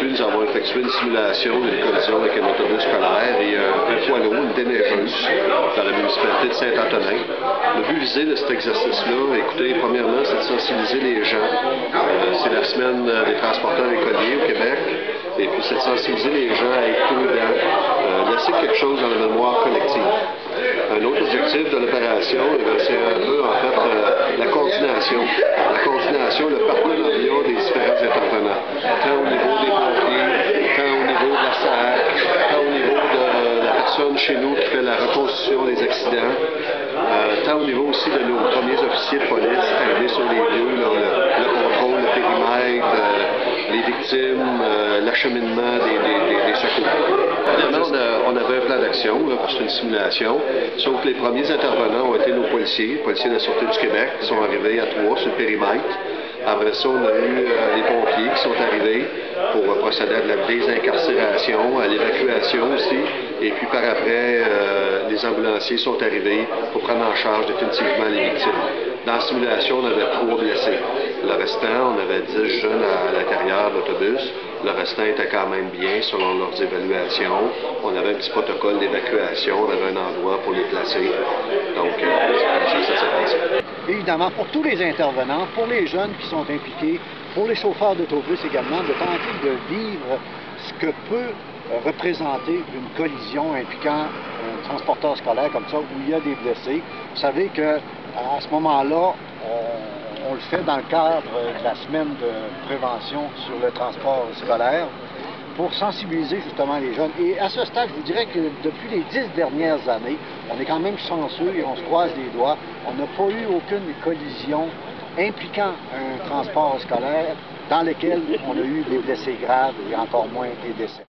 Aujourd'hui, nous avons effectué une simulation d'une collision avec un autobus scolaire et un poids lourd, une déneigeuse, dans la municipalité de Saint-Antonin. Le but visé de cet exercice-là, écoutez, premièrement, c'est de sensibiliser les gens. C'est la semaine des transporteurs écoliers au Québec. Et puis, c'est de sensibiliser les gens à être prudents, laisser quelque chose dans la mémoire collective. Un autre objectif de l'opération, c'est un peu, en fait, la coordination. La coordination, le partenariat des différents intervenants, tant au niveau des pompiers, tant au niveau de la SAC, tant au niveau de la personne chez nous qui fait la reconstitution des accidents, tant au niveau aussi de nos premiers officiers de police arrivés sur les lieux, le contrôle, le périmètre, les victimes, l'acheminement des secours. On avait un plan d'action, parce que c'est une simulation, sauf que les premiers intervenants ont été nos policiers de la Sûreté du Québec, qui sont arrivés à 3 sur le périmètre. Après ça, on a eu les pompiers qui sont arrivés pour procéder à de la désincarcération, à l'évacuation aussi. Et puis par après, les ambulanciers sont arrivés pour prendre en charge définitivement les victimes. Dans la simulation, on avait 3 blessés. Le restant, on avait 10 jeunes à l'intérieur de l'autobus. Le restant était quand même bien selon leurs évaluations. On avait un petit protocole d'évacuation, on avait un endroit pour les placer. Donc, ça s'est passé. Évidemment, pour tous les intervenants, pour les jeunes qui sont impliqués, pour les chauffeurs d'autobus également, de tenter de vivre ce que peut représenter une collision impliquant un transporteur scolaire comme ça, où il y a des blessés. Vous savez qu'à ce moment-là, on le fait dans le cadre de la semaine de prévention sur le transport scolaire pour sensibiliser justement les jeunes. Et à ce stade, je vous dirais que depuis les 10 dernières années, on est quand même chanceux et on se croise les doigts. On n'a pas eu aucune collision impliquant un transport scolaire dans lequel on a eu des blessés graves et encore moins des décès.